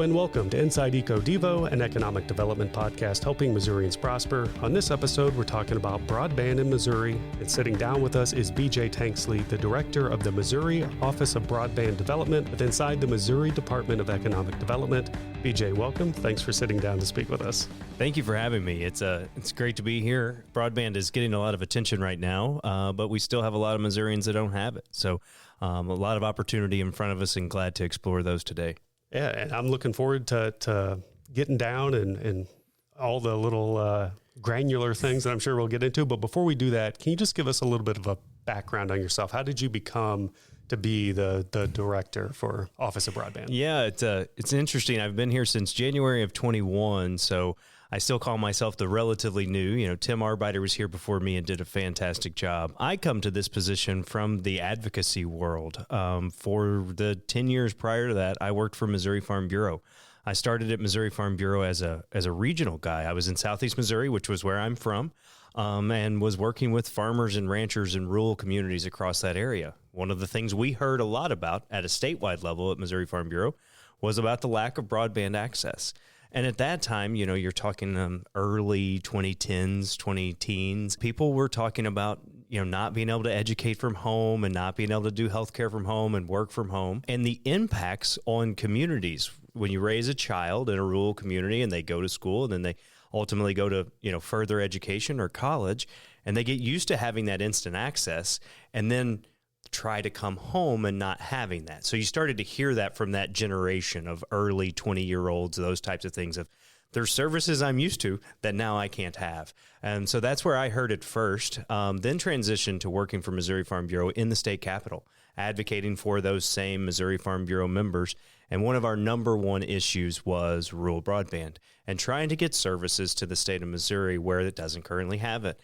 Hello and welcome to Inside Eco Devo, an economic development podcast helping Missourians prosper. On this episode, we're talking about broadband in Missouri, and sitting down with us is BJ Tanksley, the director of the Missouri Office of Broadband Development with inside the Missouri Department of Economic Development. BJ, welcome. Thanks for sitting down to speak with us. Thank you for having me. It's great to be here. Broadband is getting a lot of attention right now, but we still have a lot of Missourians that don't have it. So a lot of opportunity in front of us, and glad to explore those today. Yeah, and I'm looking forward to getting down and all the little granular things that I'm sure we'll get into. But before we do that, can you just give us a little bit of a background on yourself? How did you become to be the director for Office of Broadband? Yeah, it's interesting. I've been here since January of 21, so I still call myself the relatively new. You know, Tim Arbeiter was here before me and did a fantastic job. I come to this position from the advocacy world. For the 10 years prior to that, I worked for Missouri Farm Bureau. I started at Missouri Farm Bureau as a regional guy. I was in Southeast Missouri, which was where I'm from, and was working with farmers and ranchers in rural communities across that area. One of the things we heard a lot about at a statewide level at Missouri Farm Bureau was about the lack of broadband access. And at that time, you know, you're talking early 2010s, 20-teens, people were talking about, you know, not being able to educate from home and not being able to do healthcare from home and work from home, and the impacts on communities. When you raise a child in a rural community and they go to school and then they ultimately go to, you know, further education or college, and they get used to having that instant access, and then try to come home and not having that. So you started to hear that from that generation of early 20-year-olds, those types of things of, there's services I'm used to that now I can't have. And so that's where I heard it first, then transitioned to working for Missouri Farm Bureau in the state capitol, advocating for those same Missouri Farm Bureau members. And one of our number one issues was rural broadband and trying to get services to the state of Missouri where it doesn't currently have it.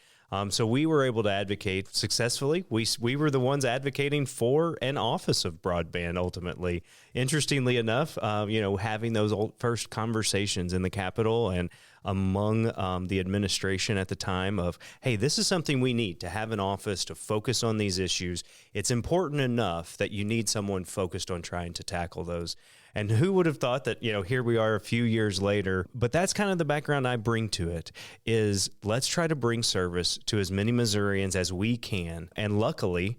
So we were able to advocate successfully. We were the ones advocating for an office of broadband ultimately. Interestingly enough, you know, having those first conversations in the Capitol and among the administration at the time of, hey, this is something we need to have an office to focus on these issues. It's important enough that you need someone focused on trying to tackle those. And who would have thought that, you know, here we are a few years later, but that's kind of the background I bring to it is let's try to bring service to as many Missourians as we can. And luckily,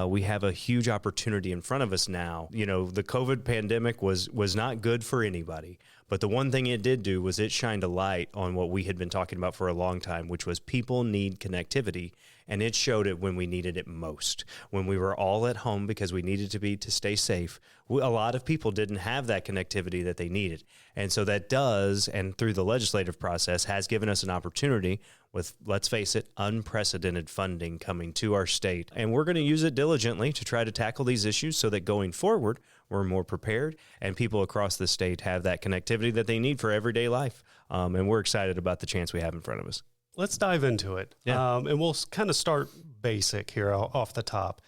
we have a huge opportunity in front of us now. You know, the COVID pandemic was not good for anybody, but the one thing it did do was it shined a light on what we had been talking about for a long time, which was people need connectivity, and it showed it when we needed it most. When we were all at home because we needed to stay safe, a lot of people didn't have that connectivity that they needed. And so that does, and through the legislative process, has given us an opportunity with, let's face it, unprecedented funding coming to our state. And we're going to use it diligently to try to tackle these issues so that going forward, we're more prepared and people across the state have that connectivity that they need for everyday life. And we're excited about the chance we have in front of us. Let's dive into it. Yeah. And we'll kind of start basic here off the top.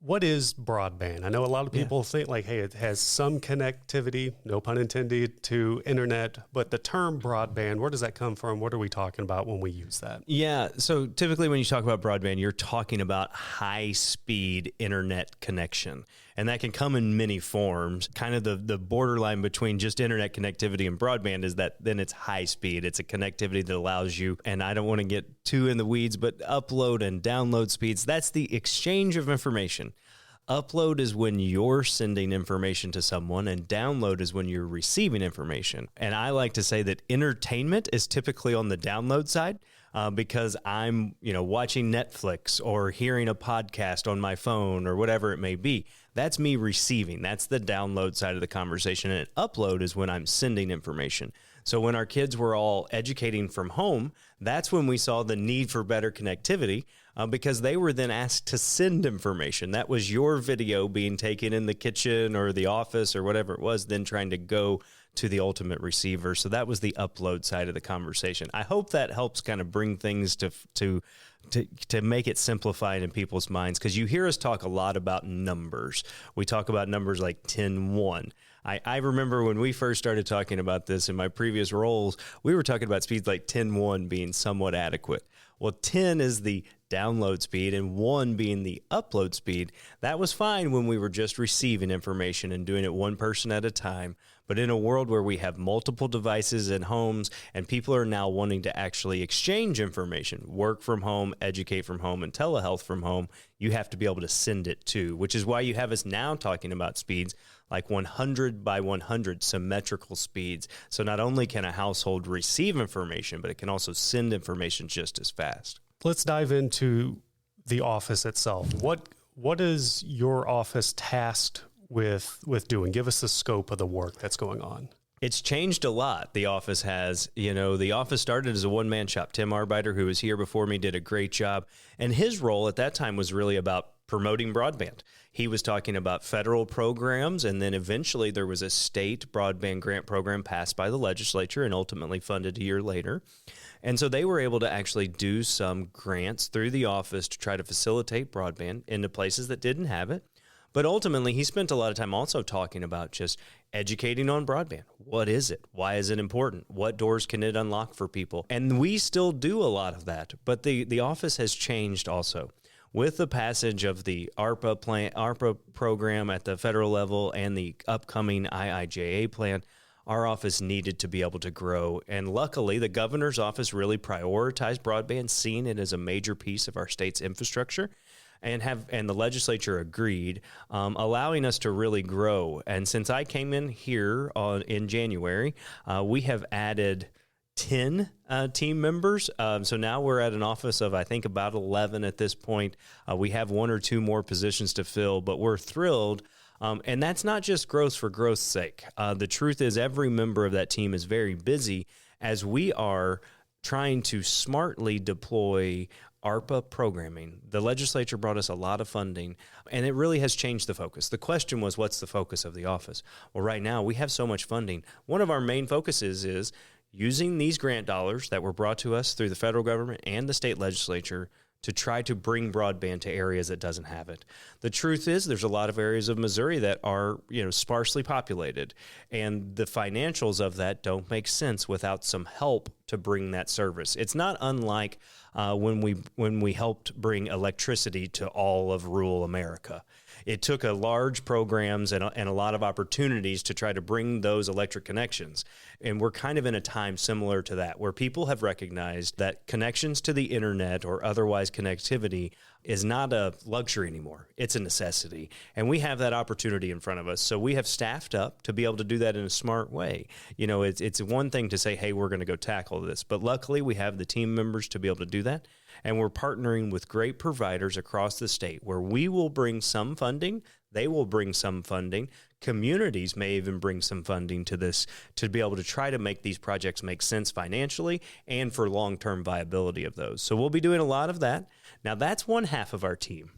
What is broadband? I know a lot of people think like, hey, it has some connectivity, no pun intended, to internet, but the term broadband, where does that come from? What are we talking about when we use that? Yeah, so typically when you talk about broadband, you're talking about high-speed internet connection, and that can come in many forms. Kind of the borderline between just internet connectivity and broadband is that then it's high speed. It's a connectivity that allows you, and I don't want to get too in the weeds, but upload and download speeds, that's the exchange of information. Upload is when you're sending information to someone, and download is when you're receiving information. And I like to say that entertainment is typically on the download side because I'm, you know, watching Netflix or hearing a podcast on my phone or whatever it may be. That's me receiving. That's the download side of the conversation. And upload is when I'm sending information. So when our kids were all educating from home, that's when we saw the need for better connectivity because they were then asked to send information. That was your video being taken in the kitchen or the office or whatever it was, then trying to go to the ultimate receiver. So that was the upload side of the conversation. I hope that helps kind of bring things to make it simplified in people's minds, because you hear us talk a lot about numbers. We talk about numbers like 10-1. I remember when we first started talking about this in my previous roles, we were talking about speeds like 10-1 being somewhat adequate. Well, 10 is the download speed and 1 being the upload speed. That was fine when we were just receiving information and doing it one person at a time. But in a world where we have multiple devices in homes and people are now wanting to actually exchange information, work from home, educate from home, and telehealth from home, you have to be able to send it too, which is why you have us now talking about speeds like 100 by 100 symmetrical speeds. So not only can a household receive information, but it can also send information just as fast. Let's dive into the office itself. What is your office tasked with doing? Give us the scope of the work that's going on. It's changed a lot. The office has, the office started as a one-man shop. Tim Arbeiter, who was here before me, did a great job. And his role at that time was really about promoting broadband. He was talking about federal programs, and then eventually there was a state broadband grant program passed by the legislature and ultimately funded a year later. And so they were able to actually do some grants through the office to try to facilitate broadband into places that didn't have it. But ultimately, he spent a lot of time also talking about just educating on broadband. What is it? Why is it important? What doors can it unlock for people? And we still do a lot of that, but the office has changed also. With the passage of the ARPA program at the federal level and the upcoming IIJA plan, our office needed to be able to grow. And luckily, the governor's office really prioritized broadband, seeing it as a major piece of our state's infrastructure. And the legislature agreed, allowing us to really grow. And since I came in here in January, we have added 10 team members. So now we're at an office of, I think, about 11 at this point. We have 1 or 2 more positions to fill, but we're thrilled. And that's not just growth for growth's sake. The truth is every member of that team is very busy as we are trying to smartly deploy ARPA programming. The legislature brought us a lot of funding, and it really has changed the focus. The question was, what's the focus of the office? Well, right now, we have so much funding. One of our main focuses is using these grant dollars that were brought to us through the federal government and the state legislature to try to bring broadband to areas that doesn't have it. The truth is there's a lot of areas of Missouri that are, sparsely populated, and the financials of that don't make sense without some help to bring that service. It's not unlike when we helped bring electricity to all of rural America. It took a large programs and a lot of opportunities to try to bring those electric connections. And we're kind of in a time similar to that, where people have recognized that connections to the internet or otherwise connectivity is not a luxury anymore. It's a necessity. And we have that opportunity in front of us. So we have staffed up to be able to do that in a smart way. It's one thing to say, hey, we're going to go tackle this. But luckily, we have the team members to be able to do that. And we're partnering with great providers across the state where we will bring some funding. They will bring some funding. Communities may even bring some funding to this to be able to try to make these projects make sense financially and for long-term viability of those. So we'll be doing a lot of that. Now, that's one half of our team.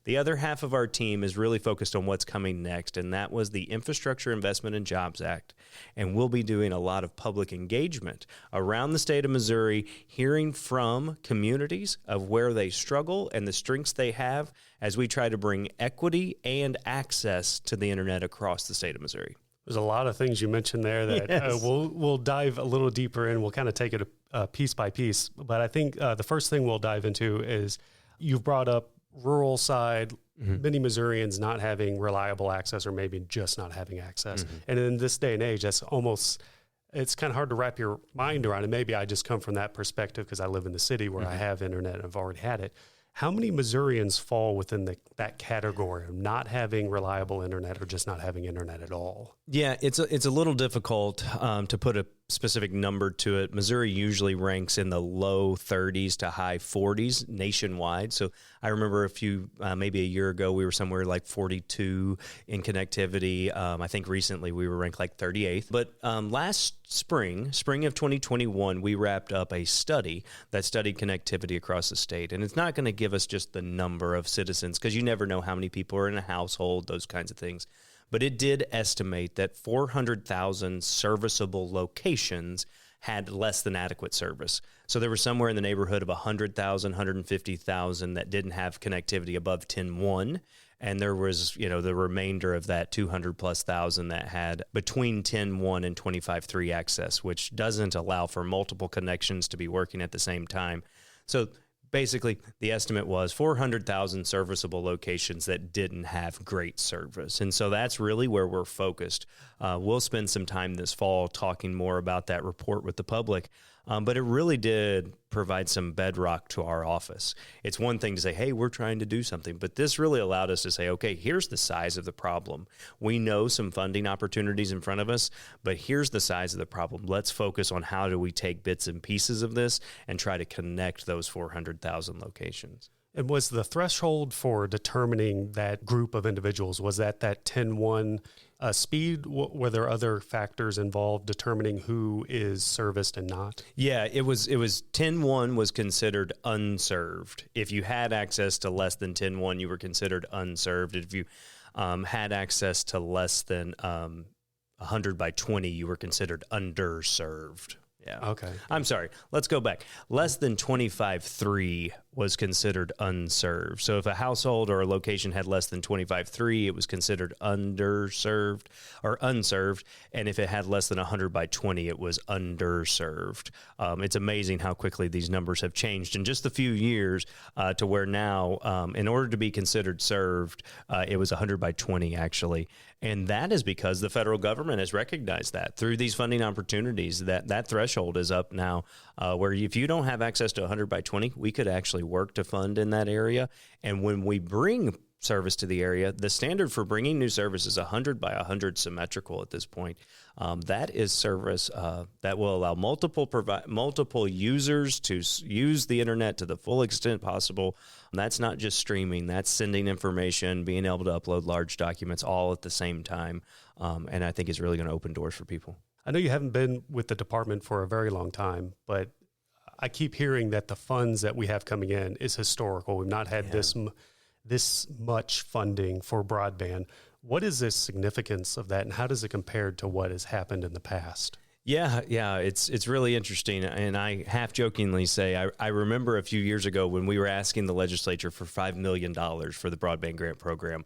The other half of our team is really focused on what's coming next, and that was the Infrastructure Investment and Jobs Act. And we'll be doing a lot of public engagement around the state of Missouri, hearing from communities of where they struggle and the strengths they have as we try to bring equity and access to the internet across the state of Missouri. There's a lot of things you mentioned there that Yes. we'll dive a little deeper in. We'll kind of take it piece by piece. But I think the first thing we'll dive into is you've brought up rural side, many Missourians not having reliable access or maybe just not having access. And in this day and age, it's kind of hard to wrap your mind around it. Maybe I just come from that perspective because I live in the city where I have internet and I've already had it. How many Missourians fall within that category of not having reliable internet or just not having internet at all? Yeah, it's a little difficult to put a specific number to it. Missouri usually ranks in the low 30s to high 40s nationwide. So I remember maybe a year ago, we were somewhere like 42 in connectivity. I think recently we were ranked like 38th. But last spring of 2021, we wrapped up a study that studied connectivity across the state. And it's not going to give us just the number of citizens because you never know how many people are in a household, those kinds of things. But it did estimate that 400,000 serviceable locations had less than adequate service. So there were somewhere in the neighborhood of 100,000, 150,000 that didn't have connectivity above 10.1. And there was, the remainder of that 200 plus thousand that had between 10.1 and 25.3 access, which doesn't allow for multiple connections to be working at the same time. So basically, the estimate was 400,000 serviceable locations that didn't have great service. And so that's really where we're focused. We'll spend some time this fall talking more about that report with the public. But it really did provide some bedrock to our office. It's one thing to say, hey, we're trying to do something, but this really allowed us to say, okay, here's the size of the problem. We know some funding opportunities in front of us, but here's the size of the problem. Let's focus on how do we take bits and pieces of this and try to connect those 400,000 locations. And was the threshold for determining that group of individuals, was that 10-1 speed? Were there other factors involved determining who is serviced and not? Yeah, it was 10-1 was considered unserved. If you had access to less than 10-1, you were considered unserved. If you had access to less than 100 by 20, you were considered underserved. Yeah. Okay. I'm sorry. Let's go back. Less than 25.3 was considered unserved. So if a household or a location had less than 25.3, it was considered underserved or unserved. And if it had less than 100 by 20, it was underserved. It's amazing how quickly these numbers have changed in just a few years to where now, in order to be considered served, it was 100 by 20 actually. And that is because the federal government has recognized that through these funding opportunities, that threshold is up now, where if you don't have access to 100 by 20, we could actually work to fund in that area. And when we bring service to the area, the standard for bringing new service is 100 by 100 symmetrical at this point. That is service that will allow multiple users to use the internet to the full extent possible. That's not just streaming, that's sending information, being able to upload large documents all at the same time. And I think it's really going to open doors for people. I know you haven't been with the department for a very long time, but I keep hearing that the funds that we have coming in is historical. We've not had this much funding for broadband. What is the significance of that, and how does it compare to what has happened in the past? Yeah, it's really interesting. And I half jokingly say, I remember a few years ago when we were asking the legislature for $5 million for the broadband grant program.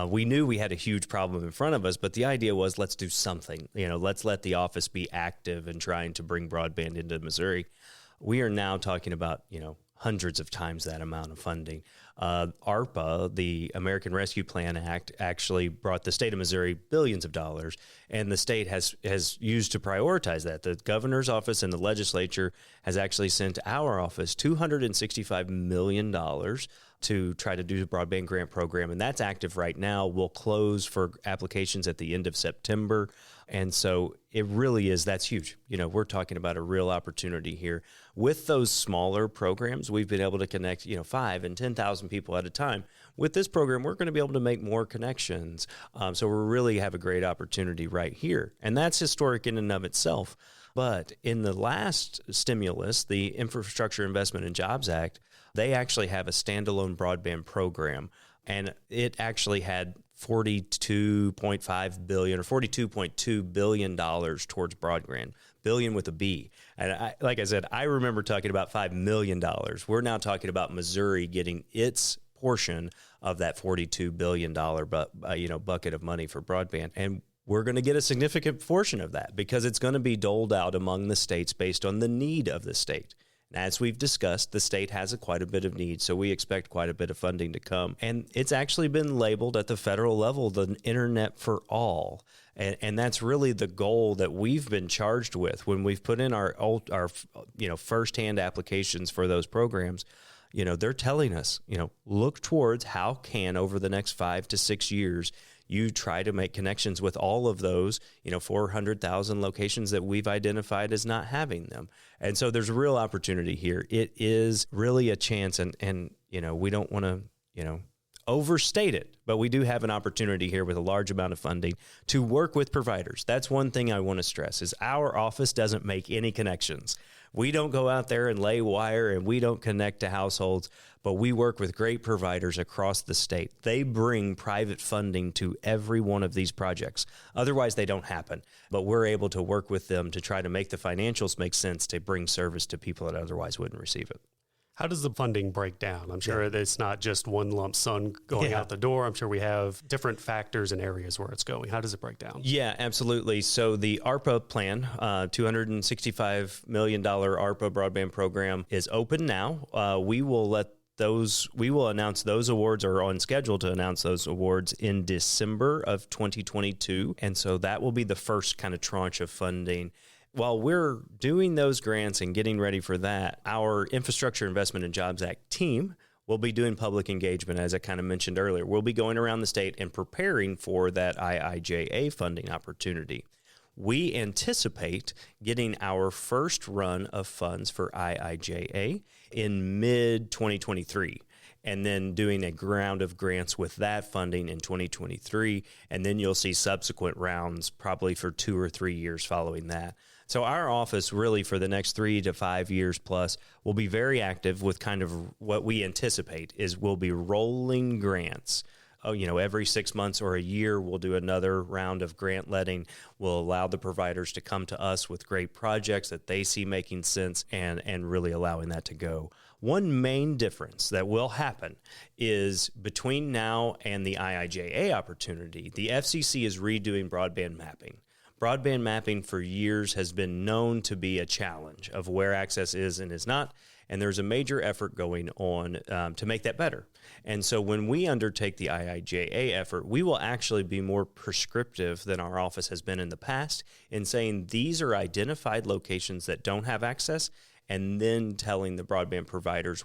We knew we had a huge problem in front of us, but the idea was, let's do something. Let's let the office be active in trying to bring broadband into Missouri. We are now talking about, hundreds of times that amount of funding. ARPA, the American Rescue Plan Act, actually brought the state of Missouri billions of dollars, and the state has used to prioritize that. The governor's office and the legislature has actually sent our office $265 million to try to do the broadband grant program, and that's active right now. We'll close for applications at the end of September. And so it really is, that's huge. We're talking about a real opportunity here. With those smaller programs, we've been able to connect, 5 and 10,000 people at a time. With this program, we're going to be able to make more connections. So we really have a great opportunity right here. And that's historic in and of itself. But in the last stimulus, the Infrastructure Investment and Jobs Act, they actually have a standalone broadband program. And it actually had $42.5 billion or $42.2 billion towards broadband, billion with a B. And like I said, I remember talking about $5 million. We're now talking about Missouri getting its portion of that $42 billion bucket of money for broadband. And we're going to get a significant portion of that because it's going to be doled out among the states based on the need of the state. And as we've discussed, the state has quite a bit of need, so we expect quite a bit of funding to come. And it's actually been labeled at the federal level the Internet for All. And that's really the goal that we've been charged with when we've put in our firsthand applications for those programs. They're telling us, look towards how can over the next 5 to 6 years you try to make connections with all of those, 400,000 locations that we've identified as not having them. And so there's a real opportunity here. It is really a chance, and we don't want to, overstate it, but we do have an opportunity here with a large amount of funding to work with providers. That's one thing I want to stress is our office doesn't make any connections. We don't go out there and lay wire, and we don't connect to households, but we work with great providers across the state. They bring private funding to every one of these projects. Otherwise, they don't happen. But we're able to work with them to try to make the financials make sense to bring service to people that otherwise wouldn't receive it. How does the funding break down? I'm sure that it's not just one lump sum going out the door. I'm sure we have different factors and areas where it's going. How does it break down? Yeah, absolutely. So the ARPA plan, $265 million ARPA broadband program is open now. We will announce those awards, or on schedule to announce those awards in December of 2022. And so that will be the first kind of tranche of funding. While we're doing those grants and getting ready for that, our Infrastructure Investment and Jobs Act team will be doing public engagement, as I kind of mentioned earlier. We'll be going around the state and preparing for that IIJA funding opportunity. We anticipate getting our first run of funds for IIJA in mid-2023, and then doing a round of grants with that funding in 2023, and then you'll see subsequent rounds probably for 2 or 3 years following that. So our office really for the next 3 to 5 years plus will be very active with kind of what we anticipate is we'll be rolling grants. Every 6 months or a year, we'll do another round of grant letting. We'll allow the providers to come to us with great projects that they see making sense and really allowing that to go. One main difference that will happen is between now and the IIJA opportunity, the FCC is redoing broadband mapping. Broadband mapping for years has been known to be a challenge of where access is and is not, and there's a major effort going on to make that better. And so when we undertake the IIJA effort, we will actually be more prescriptive than our office has been in the past in saying these are identified locations that don't have access, and then telling the broadband providers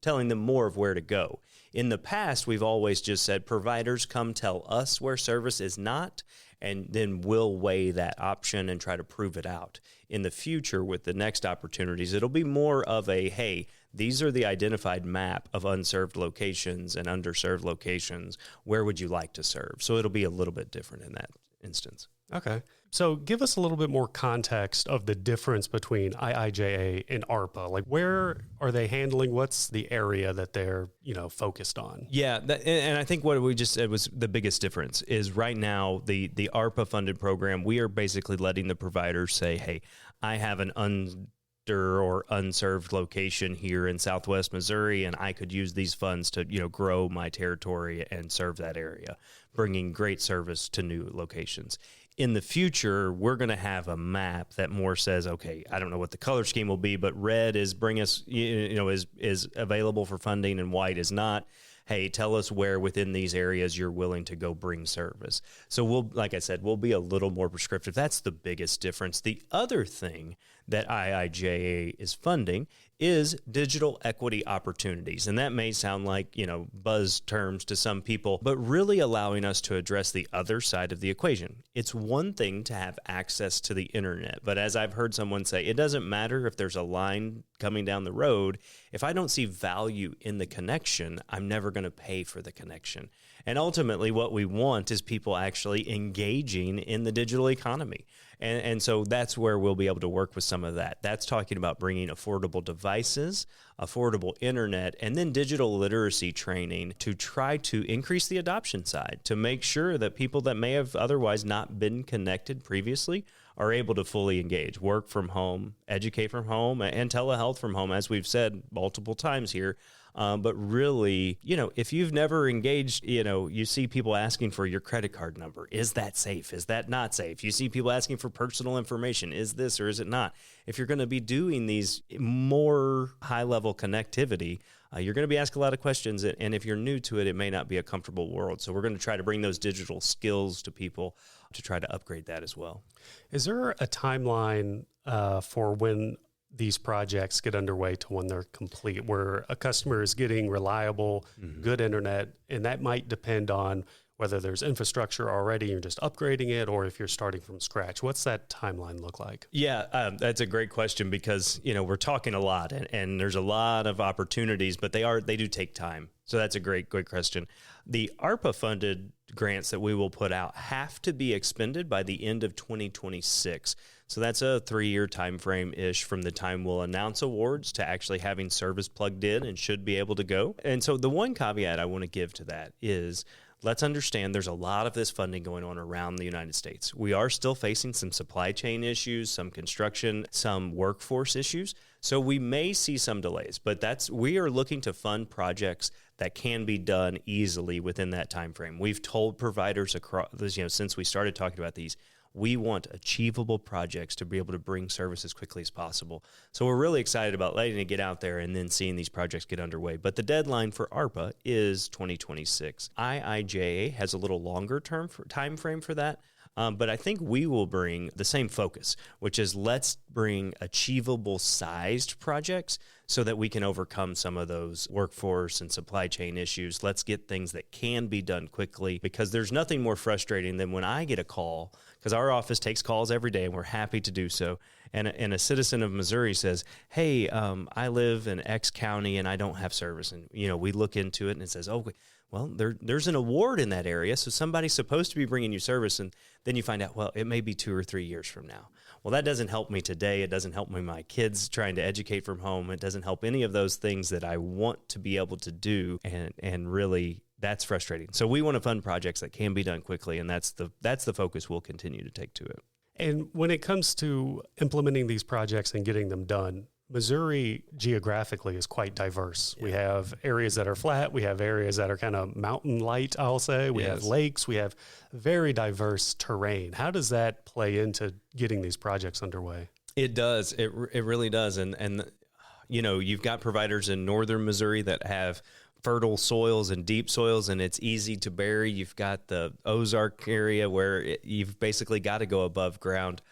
telling them more of where to go. In the past, we've always just said, providers, come tell us where service is not, and then we'll weigh that option and try to prove it out. In the future, with the next opportunities, it'll be more of a, hey, these are the identified map of unserved locations and underserved locations. Where would you like to serve? So it'll be a little bit different in that instance. Okay. So give us a little bit more context of the difference between IIJA and ARPA. Like, where are they handling? What's the area that they're, focused on? Yeah. And I think what we just said was the biggest difference is right now, the ARPA funded program, we are basically letting the providers say, hey, I have an under or unserved location here in Southwest Missouri, and I could use these funds to, grow my territory and serve that area, bringing great service to new locations. In the future, we're going to have a map that more says, okay, I don't know what the color scheme will be, but red is is available for funding and white is not. Hey, tell us where within these areas you're willing to go bring service. So we'll be a little more prescriptive. That's the biggest difference. The other thing that IIJA is funding is digital equity opportunities. And that may sound like, buzz terms to some people, but really allowing us to address the other side of the equation. It's one thing to have access to the internet, but as I've heard someone say, it doesn't matter if there's a line coming down the road. If I don't see value in the connection, I'm never going to pay for the connection. And ultimately, what we want is people actually engaging in the digital economy. And so that's where we'll be able to work with some of that. That's talking about bringing affordable devices, affordable internet, and then digital literacy training to try to increase the adoption side, to make sure that people that may have otherwise not been connected previously are able to fully engage, work from home, educate from home, and telehealth from home, as we've said multiple times here. But really, if you've never engaged, you see people asking for your credit card number. Is that safe? Is that not safe? You see people asking for personal information. Is this or is it not? If you're going to be doing these more high-level connectivity, you're going to be asked a lot of questions. And if you're new to it, it may not be a comfortable world. So we're going to try to bring those digital skills to people to try to upgrade that as well. Is there a timeline for when these projects get underway to when they're complete, where a customer is getting reliable, good internet, and that might depend on whether there's infrastructure already, you're just upgrading it, or if you're starting from scratch? What's that timeline look like? Yeah, that's a great question because, we're talking a lot and there's a lot of opportunities, but they do take time. So that's a great question. The ARPA funded grants that we will put out have to be expended by the end of 2026. So that's a 3-year time frame-ish from the time we'll announce awards to actually having service plugged in and should be able to go. And so the one caveat I want to give to that is let's understand there's a lot of this funding going on around the United States. We are still facing some supply chain issues, some construction, some workforce issues. So we may see some delays, but we are looking to fund projects that can be done easily within that time frame. We've told providers across, since we started talking about these, we want achievable projects to be able to bring service as quickly as possible. So we're really excited about letting it get out there and then seeing these projects get underway. But the deadline for ARPA is 2026. IIJA has a little longer time frame for that. But I think we will bring the same focus, which is let's bring achievable sized projects so that we can overcome some of those workforce and supply chain issues. Let's get things that can be done quickly, because there's nothing more frustrating than when I get a call, because our office takes calls every day and we're happy to do so. And a citizen of Missouri says, hey, I live in X county and I don't have service. And, we look into it and it says, oh, well, there's an award in that area, so somebody's supposed to be bringing you service, and then you find out, well, it may be 2 or 3 years from now. Well, that doesn't help me today. It doesn't help me, my kids trying to educate from home. It doesn't help any of those things that I want to be able to do, and really, that's frustrating. So we want to fund projects that can be done quickly, and that's the focus we'll continue to take to it. And when it comes to implementing these projects and getting them done, Missouri geographically is quite diverse. Yeah. We have areas that are flat. We have areas that are kind of mountain light, I'll say. We have lakes. We have very diverse terrain. How does that play into getting these projects underway? It does. It really does. And you've got providers in northern Missouri that have fertile soils and deep soils, and it's easy to bury. You've got the Ozark area where you've basically got to go above ground.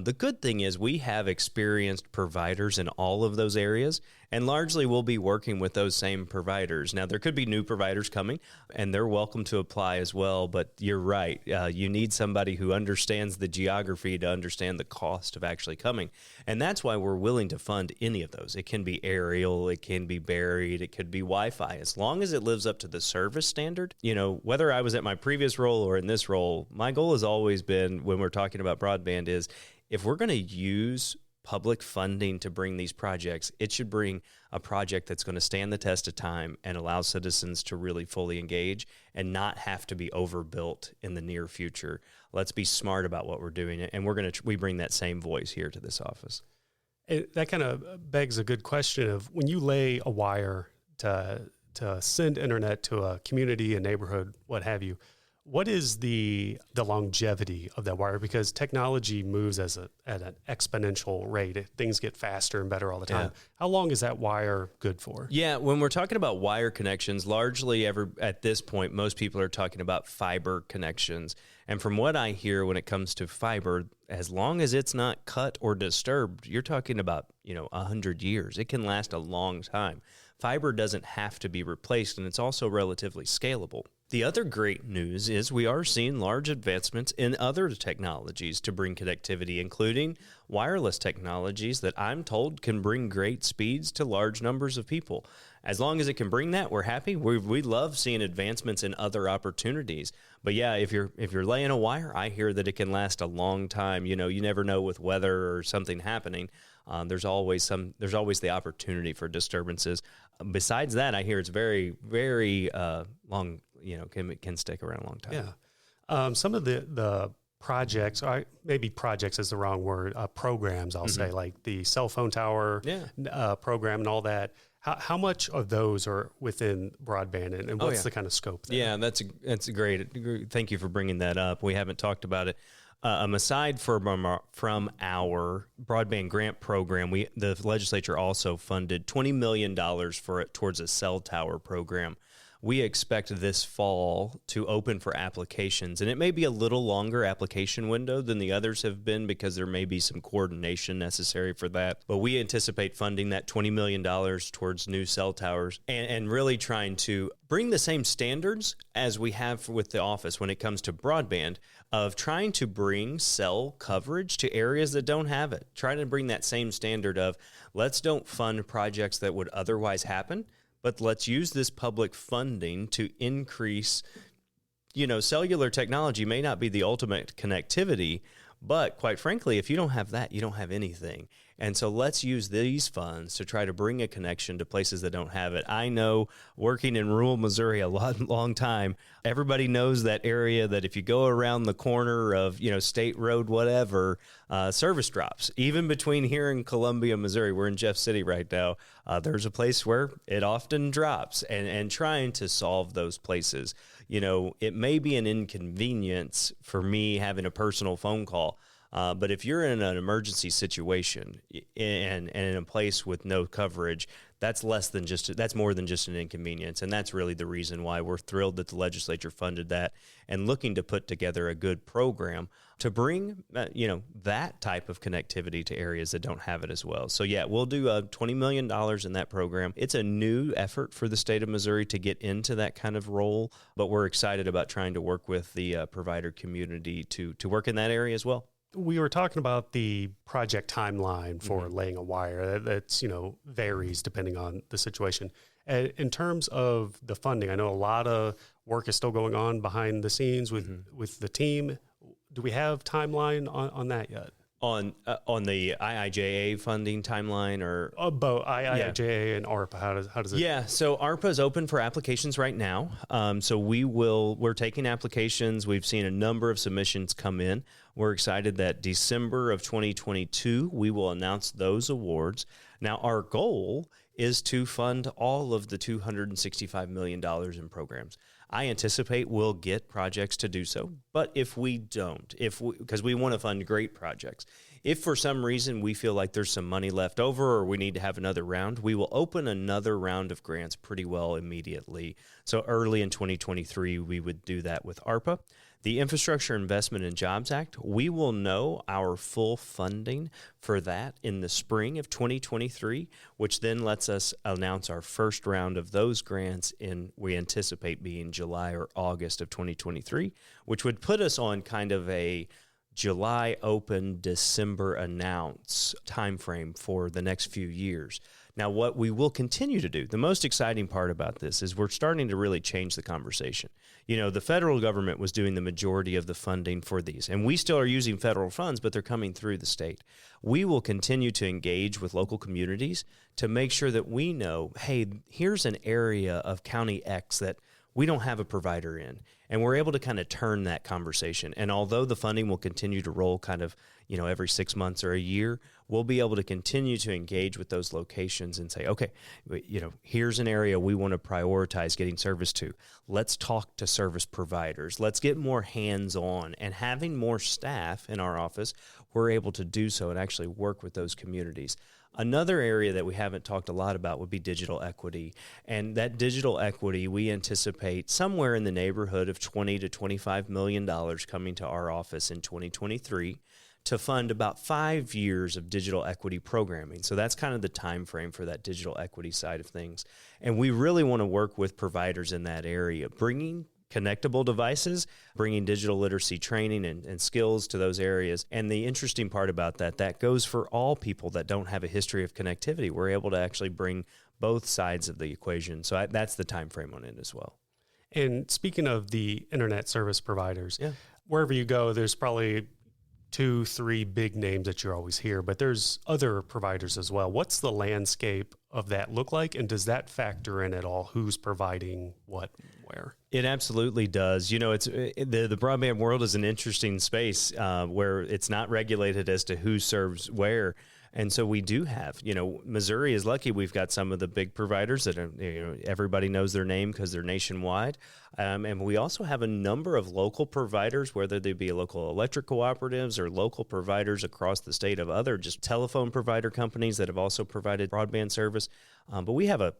The good thing is we have experienced providers in all of those areas, and largely we'll be working with those same providers. Now, there could be new providers coming, and they're welcome to apply as well, but you're right. You need somebody who understands the geography to understand the cost of actually coming, and that's why we're willing to fund any of those. It can be aerial, it can be buried, it could be Wi-Fi, as long as it lives up to the service standard. Whether I was at my previous role or in this role, my goal has always been, when we're talking about broadband, is if we're going to use public funding to bring these projects, it should bring a project that's going to stand the test of time and allow citizens to really fully engage and not have to be overbuilt in the near future. Let's be smart about what we're doing, and we bring that same voice here to this office. That kind of begs a good question of, when you lay a wire to send internet to a community, a neighborhood, what have you, what is the longevity of that wire? Because technology moves at an exponential rate. Things get faster and better all the time. Yeah. How long is that wire good for? Yeah, when we're talking about wire connections, largely at this point, most people are talking about fiber connections. And from what I hear, when it comes to fiber, as long as it's not cut or disturbed, you're talking about 100 years. It can last a long time. Fiber doesn't have to be replaced, and it's also relatively scalable. The other great news is we are seeing large advancements in other technologies to bring connectivity, including wireless technologies that I'm told can bring great speeds to large numbers of people. As long as it can bring that, we're happy. We love seeing advancements in other opportunities. But yeah, if you're laying a wire, I hear that it can last a long time. You never know with weather or something happening. There's always the opportunity for disturbances. Besides that, I hear it's very, very long. Can stick around a long time. Yeah. Some of the projects, or maybe projects is the wrong word, programs, I'll say, like the cell phone tower program and all that. How much of those are within broadband, and what's the kind of scope there? Yeah, that's great. Thank you for bringing that up. We haven't talked about it. Aside from our broadband grant program, the legislature also funded $20 million towards a cell tower program. We expect this fall to open for applications, and it may be a little longer application window than the others have been because there may be some coordination necessary for that. But we anticipate funding that $20 million towards new cell towers and really trying to bring the same standards as we have with the office when it comes to broadband, of trying to bring cell coverage to areas that don't have it. Trying to bring that same standard of, let's don't fund projects that would otherwise happen, but let's use this public funding to increase, cellular technology may not be the ultimate connectivity, But quite frankly, if you don't have that, you don't have anything. And so let's use these funds to try to bring a connection to places that don't have it. I know, working in rural Missouri a long time, everybody knows that area that if you go around the corner of, State Road, whatever, service drops. Even between here and Columbia, Missouri, we're in Jeff City right now, there's a place where it often drops, and trying to solve those places. It may be an inconvenience for me having a personal phone call, but if you're in an emergency situation and in a place with no coverage, that's more than just an inconvenience. And that's really the reason why we're thrilled that the legislature funded that and looking to put together a good program to bring, that type of connectivity to areas that don't have it as well. So yeah, we'll do $20 million in that program. It's a new effort for the state of Missouri to get into that kind of role, but we're excited about trying to work with the provider community to work in that area as well. We were talking about the project timeline for laying a wire. That's, varies depending on the situation. In terms of the funding, I know a lot of work is still going on behind the scenes with the team. Do we have timeline on that yet? On the IIJA funding timeline, or both IIJA and ARPA? How does it? Yeah, so ARPA is open for applications right now. So we're taking applications. We've seen a number of submissions come in. We're excited that December of 2022 we will announce those awards. Now our goal is to fund all of the $265 million in programs. I anticipate we'll get projects to do so, but if we don't, because we want to fund great projects, if for some reason we feel like there's some money left over or we need to have another round, we will open another round of grants pretty well immediately. So early in 2023, we would do that with ARPA. The Infrastructure Investment and Jobs Act, we will know our full funding for that in the spring of 2023, which then lets us announce our first round of those grants we anticipate being July or August of 2023, which would put us on kind of a July open, December announce timeframe for the next few years. Now, what we will continue to do, the most exciting part about this is we're starting to really change the conversation. The federal government was doing the majority of the funding for these, and we still are using federal funds, but they're coming through the state. We will continue to engage with local communities to make sure that we know, hey, here's an area of County X that we don't have a provider in. And we're able to kind of turn that conversation. And although the funding will continue to roll kind of, every 6 months or a year, we'll be able to continue to engage with those locations and say, okay, here's an area we want to prioritize getting service to. Let's talk to service providers. Let's get more hands-on. And having more staff in our office, we're able to do so and actually work with those communities. Another area that we haven't talked a lot about would be digital equity. And that digital equity, we anticipate somewhere in the neighborhood of $20 to $25 million coming to our office in 2023 to fund about 5 years of digital equity programming. So that's kind of the time frame for that digital equity side of things. And we really want to work with providers in that area, bringing connectable devices, bringing digital literacy training and skills to those areas. And the interesting part about that goes for all people that don't have a history of connectivity. We're able to actually bring both sides of the equation. So that's the time frame on it as well. And speaking of the internet service providers, yeah, wherever you go, there's probably 2-3 big names that you always hear, but there's other providers as well. What's the landscape of that look like? And does that factor in at all? Who's providing what, where? It absolutely does. It's the broadband world is an interesting space where it's not regulated as to who serves where. And so we do have, Missouri is lucky. We've got some of the big providers that are, everybody knows their name because they're nationwide. And we also have a number of local providers, whether they be local electric cooperatives or local providers across the state of other just telephone provider companies that have also provided broadband service. But we have a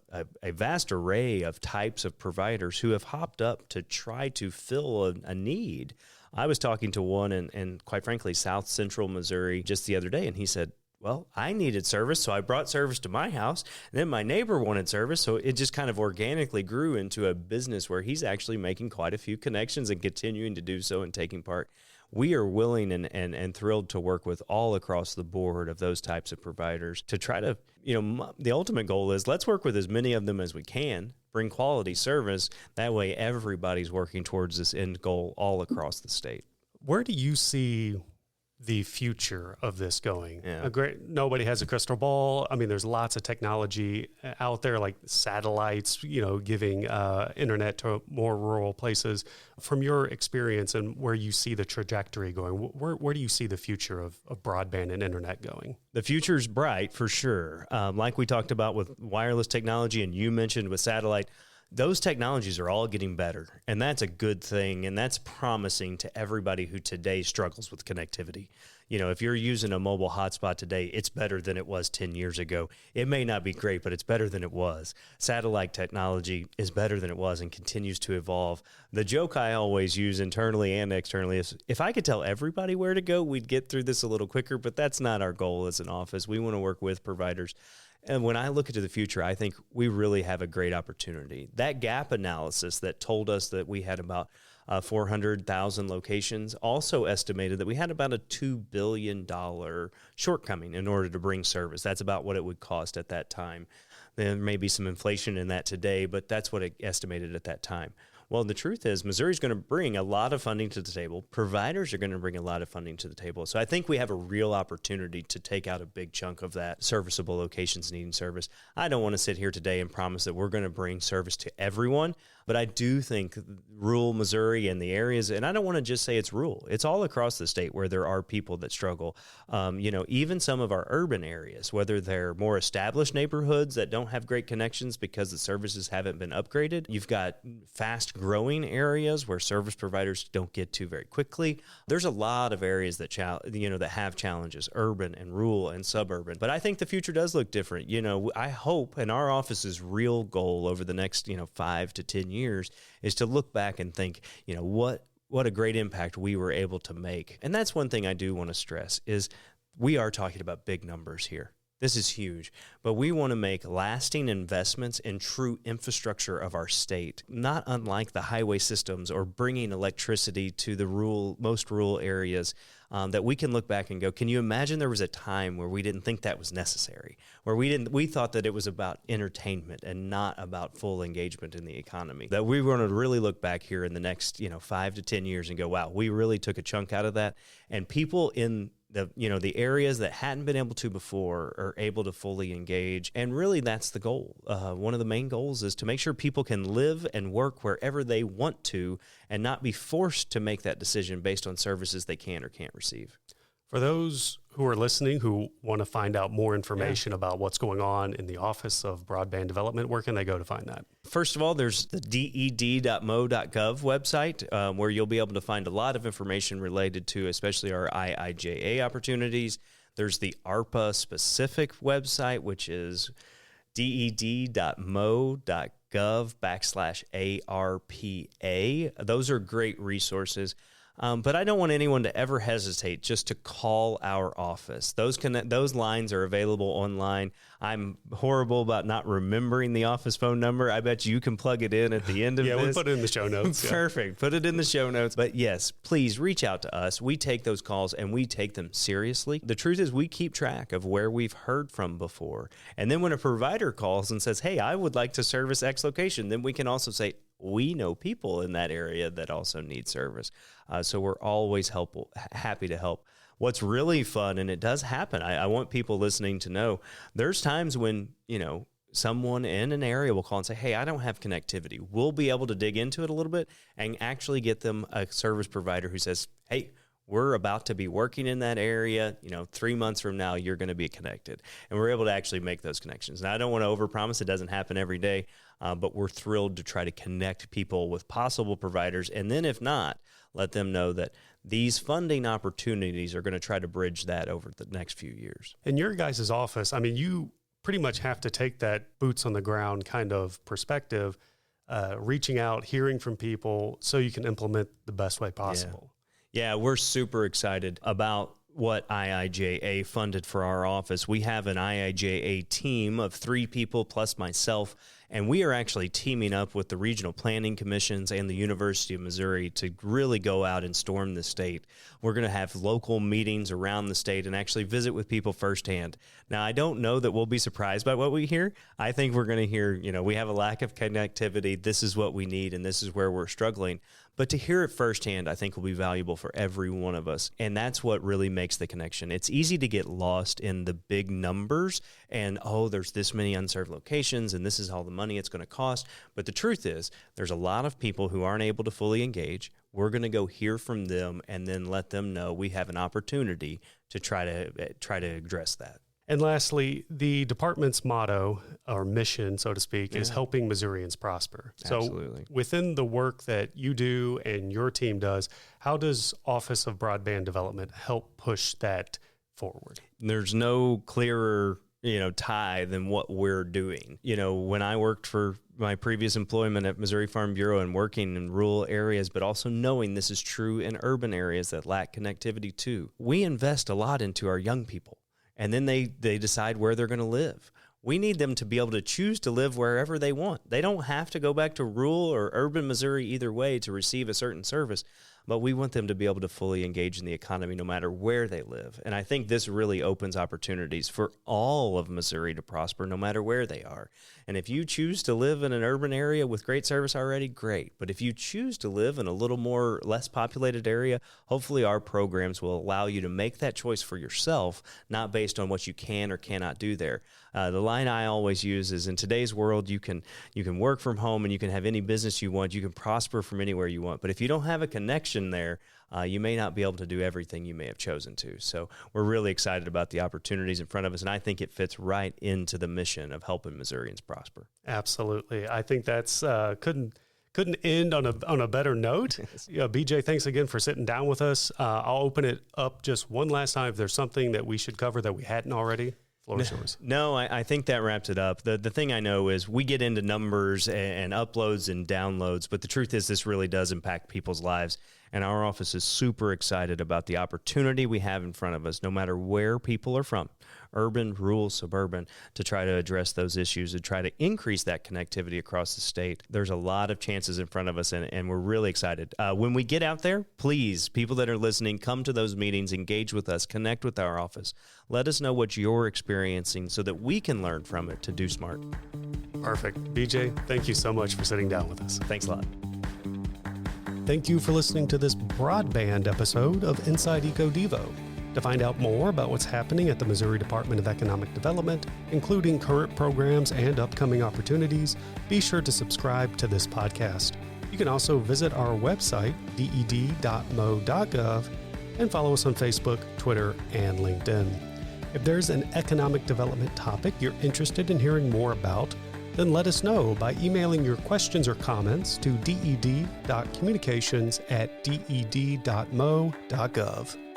vast array of types of providers who have hopped up to try to fill a need. I was talking to one in quite frankly, South Central Missouri just the other day, and he said, well, I needed service, so I brought service to my house. And then my neighbor wanted service, so it just kind of organically grew into a business where he's actually making quite a few connections and continuing to do so and taking part. We are willing and thrilled to work with all across the board of those types of providers to try to, the ultimate goal is let's work with as many of them as we can, bring quality service. That way everybody's working towards this end goal all across the state. Where do you see the future of this going? Yeah. Nobody has a crystal ball. I mean, there's lots of technology out there, like satellites, giving internet to more rural places. From your experience and where you see the trajectory going, where do you see the future of broadband and internet going? The future's bright for sure. Like we talked about with wireless technology, and you mentioned with satellite, those technologies are all getting better, and that's a good thing, and that's promising to everybody who today struggles with connectivity. If you're using a mobile hotspot today, it's better than it was 10 years ago. It may not be great, but it's better than it was. Satellite technology is better than it was and continues to evolve. The joke I always use internally and externally is, if I could tell everybody where to go, we'd get through this a little quicker, but that's not our goal as an office. We want to work with providers. And when I look into the future, I think we really have a great opportunity. That gap analysis that told us that we had about 400,000 locations also estimated that we had about a $2 billion shortcoming in order to bring service. That's about what it would cost at that time. There may be some inflation in that today, but that's what it estimated at that time. Well, the truth is Missouri's going to bring a lot of funding to the table. Providers are going to bring a lot of funding to the table. So I think we have a real opportunity to take out a big chunk of that serviceable locations needing service. I don't want to sit here today and promise that we're going to bring service to everyone, but I do think rural Missouri and the areas, and I don't want to just say it's rural. It's all across the state where there are people that struggle. Even some of our urban areas, whether they're more established neighborhoods that don't have great connections because the services haven't been upgraded. You've got fast growing areas where service providers don't get to very quickly. There's a lot of areas that that have challenges, urban and rural and suburban. But I think the future does look different. I hope, and our office's real goal over the next 5 to 10 years is to look back and think, what a great impact we were able to make. And that's one thing I do want to stress is we are talking about big numbers here. This is huge, but we want to make lasting investments in true infrastructure of our state, not unlike the highway systems or bringing electricity to the most rural areas, that we can look back and go, can you imagine there was a time where we didn't think that was necessary, where we thought that it was about entertainment and not about full engagement in the economy, that we want to really look back here in the next 5 to 10 years and go, wow, we really took a chunk out of that, and people in the areas that hadn't been able to before are able to fully engage. And really that's the goal. One of the main goals is to make sure people can live and work wherever they want to and not be forced to make that decision based on services they can or can't receive. For those who are listening who want to find out more information about what's going on in the Office of Broadband Development, where can they go to find that? First of all, there's the ded.mo.gov website, where you'll be able to find a lot of information related to especially our IIJA opportunities. There's the ARPA-specific website, which is ded.mo.gov/ARPA. Those are great resources. But I don't want anyone to ever hesitate just to call our office. Those lines are available online. I'm horrible about not remembering the office phone number. I bet you can plug it in at the end of this. Yeah, we'll put it in the show notes. Perfect. Put it in the show notes. But yes, please reach out to us. We take those calls and we take them seriously. The truth is we keep track of where we've heard from before. And then when a provider calls and says, hey, I would like to service X location, then we can also say, we know people in that area that also need service. So we're always happy to help. What's really fun, and it does happen, I want people listening to know, there's times when, someone in an area will call and say, hey, I don't have connectivity. We'll be able to dig into it a little bit and actually get them a service provider who says, hey, we're about to be working in that area. 3 months from now, you're going to be connected. And we're able to actually make those connections. Now, I don't want to overpromise. It doesn't happen every day, but we're thrilled to try to connect people with possible providers. And then if not, let them know that these funding opportunities are going to try to bridge that over the next few years. In your guys' office, you pretty much have to take that boots on the ground kind of perspective, reaching out, hearing from people so you can implement the best way possible. Yeah, we're super excited about what IIJA funded for our office. We have an IIJA team of 3 people plus myself, And we are actually teaming up with the regional planning commissions and the University of Missouri to really go out and storm the state. We're going to have local meetings around the state and actually visit with people firsthand. Now, I don't know that we'll be surprised by what we hear. I think we're going to hear, we have a lack of connectivity. This is what we need, and this is where we're struggling. But to hear it firsthand, I think will be valuable for every one of us. And that's what really makes the connection. It's easy to get lost in the big numbers and, there's this many unserved locations and this is all the money it's going to cost. But the truth is, there's a lot of people who aren't able to fully engage. We're going to go hear from them and then let them know we have an opportunity to try to address that. And lastly, the department's motto or mission, so to speak, is helping Missourians prosper. Absolutely. So within the work that you do and your team does, how does Office of Broadband Development help push that forward? There's no clearer tie than what we're doing. When I worked for my previous employment at Missouri Farm Bureau and working in rural areas, but also knowing this is true in urban areas that lack connectivity too, we invest a lot into our young people. And then they decide where they're going to live. We need them to be able to choose to live wherever they want. They don't have to go back to rural or urban Missouri either way to receive a certain service, but we want them to be able to fully engage in the economy no matter where they live. And I think this really opens opportunities for all of Missouri to prosper no matter where they are. And if you choose to live in an urban area with great service already, great. But if you choose to live in a little more less populated area, hopefully our programs will allow you to make that choice for yourself, not based on what you can or cannot do there. The line I always use is, in today's world, you can work from home and you can have any business you want. You can prosper from anywhere you want. But if you don't have a connection there, you may not be able to do everything you may have chosen to. So we're really excited about the opportunities in front of us, and I think it fits right into the mission of helping Missourians prosper. Absolutely. I think that's couldn't end on a better note. BJ, thanks again for sitting down with us. I'll open it up just one last time if there's something that we should cover that we hadn't already. No, I think that wraps it up. The thing I know is we get into numbers and uploads and downloads, but the truth is this really does impact people's lives. And our office is super excited about the opportunity we have in front of us, no matter where people are from, urban, rural, suburban, to try to address those issues and try to increase that connectivity across the state. There's a lot of chances in front of us, and we're really excited. When we get out there, please, people that are listening, come to those meetings, engage with us, connect with our office. Let us know what you're experiencing so that we can learn from it to do smart. Perfect. BJ, thank you so much for sitting down with us. Thanks a lot. Thank you for listening to this broadband episode of Inside EcoDevo. To find out more about what's happening at the Missouri Department of Economic Development, including current programs and upcoming opportunities, be sure to subscribe to this podcast. You can also visit our website, ded.mo.gov, and follow us on Facebook, Twitter, and LinkedIn. If there's an economic development topic you're interested in hearing more about, then let us know by emailing your questions or comments to ded.communications@ded.mo.gov.